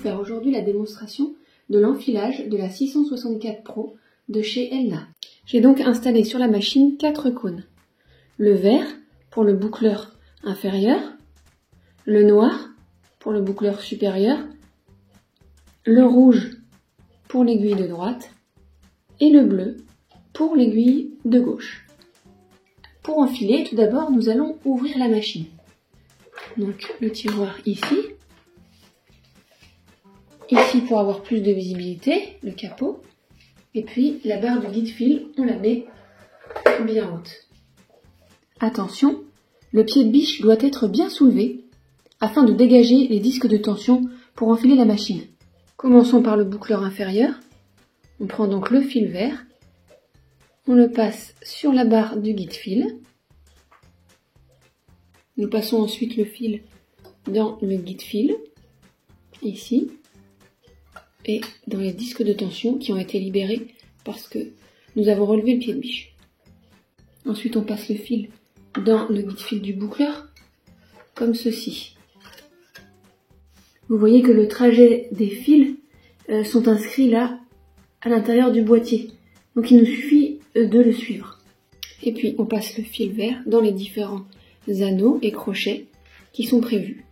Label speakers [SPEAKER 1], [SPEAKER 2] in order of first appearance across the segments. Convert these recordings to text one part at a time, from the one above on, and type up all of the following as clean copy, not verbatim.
[SPEAKER 1] faire aujourd'hui la démonstration de l'enfilage de la 664 Pro de chez Elna. J'ai donc installé sur la machine 4 cônes. Le vert pour le boucleur inférieur, le noir pour le boucleur supérieur, le rouge pour l'aiguille de droite et le bleu pour l'aiguille de gauche. Pour enfiler, tout d'abord, nous allons ouvrir la machine. Donc le tiroir ici. Ici pour avoir plus de visibilité, le capot. Et puis la barre du guide-fil, on la met bien haute. Attention, le pied de biche doit être bien soulevé afin de dégager les disques de tension pour enfiler la machine. Commençons par le boucleur inférieur. On prend donc le fil vert. On le passe sur la barre du guide-fil. Nous passons ensuite le fil dans le guide-fil, ici, et dans les disques de tension qui ont été libérés parce que nous avons relevé le pied de biche. Ensuite, on passe le fil dans le guide-fil du boucleur, comme ceci. Vous voyez que le trajet des fils sont inscrits là, à l'intérieur du boîtier. Donc il nous suffit de le suivre. Et puis, on passe le fil vert dans les différents anneaux et crochets qui sont prévus.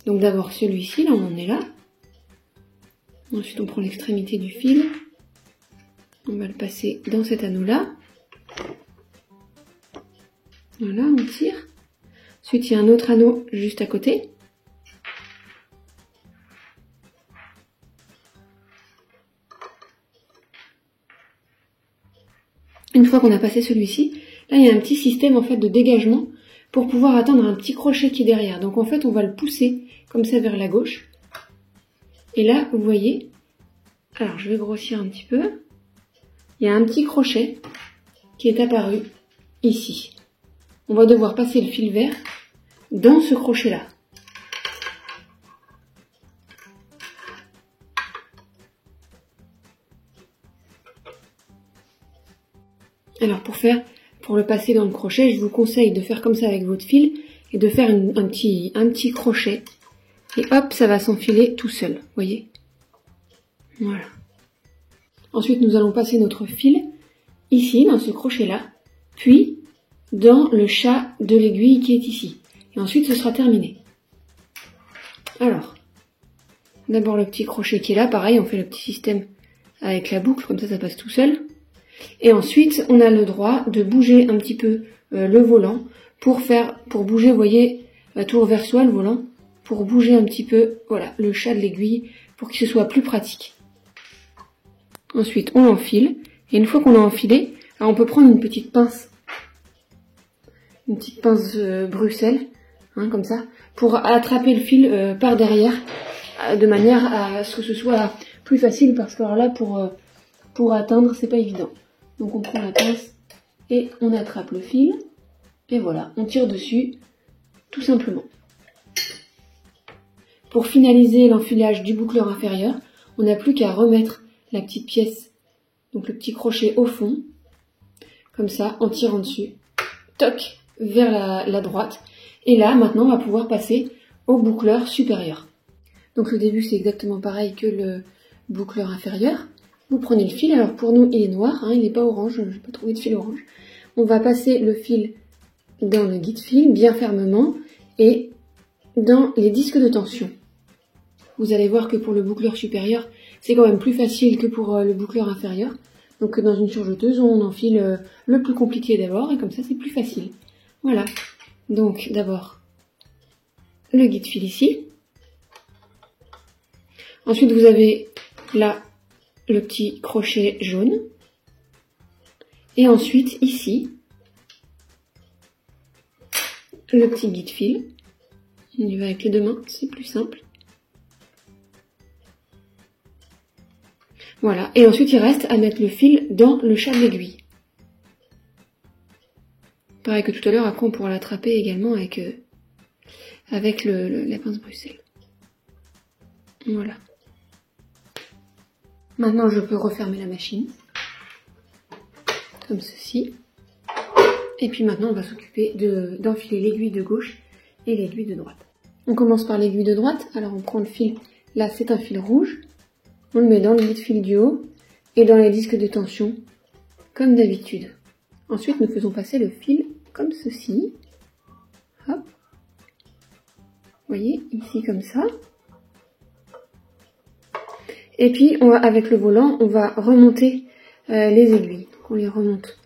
[SPEAKER 1] Donc d'abord celui-ci, là on en est là. Ensuite on prend l'extrémité du fil. On va le passer dans cet anneau-là. Voilà, on tire. Ensuite il y a un autre anneau juste à côté. Une fois qu'on a passé celui-ci, là il y a un petit système en fait de dégagement pour pouvoir atteindre un petit crochet qui est derrière. Donc en fait on va le pousser comme ça vers la gauche. Et là vous voyez, alors je vais grossir un petit peu, il y a un petit crochet qui est apparu ici. On va devoir passer le fil vert dans ce crochet là. Alors pour le passer dans le crochet, je vous conseille de faire comme ça avec votre fil et de faire un petit crochet. Et hop, ça va s'enfiler tout seul, voyez. Voilà. Ensuite, nous allons passer notre fil ici, dans ce crochet-là, puis dans le chat de l'aiguille qui est ici. Et ensuite, ce sera terminé. Alors, d'abord le petit crochet qui est là, pareil, on fait le petit système avec la boucle, comme ça passe tout seul. Et ensuite, on a le droit de bouger un petit peu le volant pour bouger, vous voyez, tout vers soi le volant, pour bouger un petit peu, voilà, le chat de l'aiguille, pour que ce soit plus pratique. Ensuite, on l'enfile, et une fois qu'on l'a enfilé, alors on peut prendre une petite pince Bruxelles, hein, comme ça, pour attraper le fil par derrière, de manière à ce que ce soit plus facile, parce que alors là, pour atteindre, c'est pas évident. Donc on prend la pince et on attrape le fil. Et voilà, on tire dessus, tout simplement. Pour finaliser l'enfilage du boucleur inférieur, on n'a plus qu'à remettre la petite pièce, donc le petit crochet au fond, comme ça, en tirant dessus, toc, vers la droite. Et là, maintenant, on va pouvoir passer au boucleur supérieur. Donc le début, c'est exactement pareil que le boucleur inférieur. Vous prenez le fil, alors pour nous il est noir, hein, il n'est pas orange, je n'ai pas trouvé de fil orange. On va passer le fil dans le guide-fil bien fermement et dans les disques de tension. Vous allez voir que pour le boucleur supérieur, c'est quand même plus facile que pour le boucleur inférieur. Donc dans une surjeteuse, on enfile le plus compliqué d'abord et comme ça c'est plus facile. Voilà, donc d'abord le guide-fil ici. Ensuite vous avez là le petit crochet jaune. Et ensuite, ici, le petit guide-fil. On y va avec les deux mains, c'est plus simple. Voilà. Et ensuite, il reste à mettre le fil dans le chat de l'aiguille. Pareil que tout à l'heure, après, on pourra l'attraper également avec la pince Bruxelles. Voilà. Maintenant, je peux refermer la machine, comme ceci. Et puis maintenant, on va s'occuper d'enfiler l'aiguille de gauche et l'aiguille de droite. On commence par l'aiguille de droite. Alors, on prend le fil Là, c'est un fil rouge. On le met dans le bout de fil du haut et dans les disques de tension, comme d'habitude. Ensuite, nous faisons passer le fil comme ceci. Hop. Vous voyez, ici comme ça. Et puis, avec le volant, on va remonter les aiguilles. Donc, on les remonte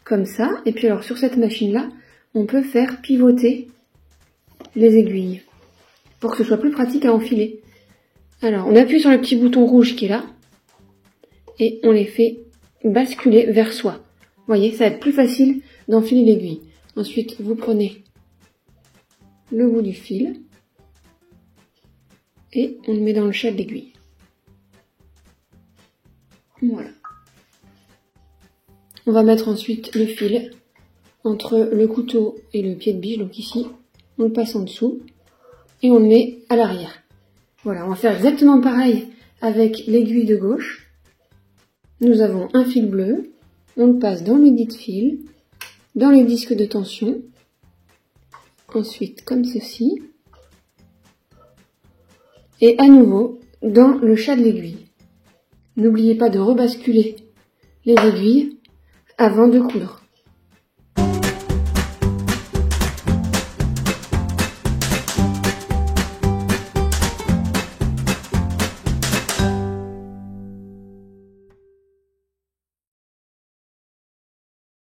[SPEAKER 1] comme ça. Et puis alors, sur cette machine-là, on peut faire pivoter les aiguilles pour que ce soit plus pratique à enfiler. Alors, on appuie sur le petit bouton rouge qui est là et on les fait basculer vers soi. Vous voyez, ça va être plus facile d'enfiler l'aiguille. Ensuite, vous prenez le bout du fil et on le met dans le chat de l'aiguille. Voilà. On va mettre ensuite le fil entre le couteau et le pied de biche. Donc ici, on le passe en dessous et on le met à l'arrière. Voilà, on va faire exactement pareil avec l'aiguille de gauche. Nous avons un fil bleu, on le passe dans le dit de fil, dans les disques de tension, ensuite comme ceci, et à nouveau dans le chat de l'aiguille. N'oubliez pas de rebasculer les aiguilles avant de coudre.